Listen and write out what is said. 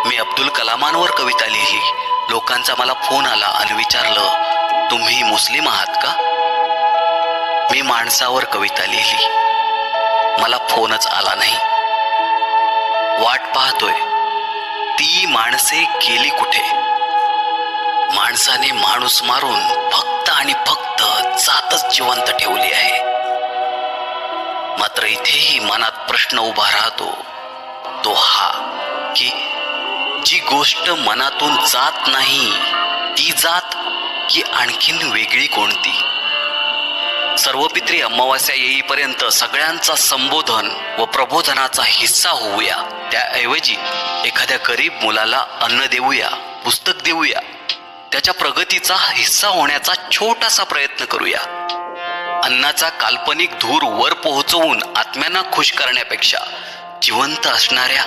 मी अब्दुल कलामांवर कविता लिहिली. लोकांचा मला फोन आला आणि विचारलं, तुम्ही मुस्लिम आहात का? मी माणसावर कविता लिहिली. मला फोनच आला नाही. वाट पाहतोय, ती माणसे गेली कुठे? माणसाने माणूस मारून फक्त आणि फक्त जातच जिवंत ठेवली आहे. मात्र इथेही मनात प्रश्न उभा राहतो, तो हा की जी गोष्ट मनातून जात नाही ती जात की आणखीन वेगळी कोणती? सर्वपित्री अमावास्या येईपर्यंत सगळ्यांचा संबोधन व प्रबोधनाचा हिस्सा होऊया. त्याऐवजी एखाद्या गरीब मुलाला अन्न देऊया, पुस्तक देऊया, त्याच्या प्रगतीचा हिस्सा होण्याचा छोटासा प्रयत्न करूया. अन्नाचा काल्पनिक धूर वर पोहोचवून आत्म्यांना खुश करण्यापेक्षा जिवंत असणाऱ्या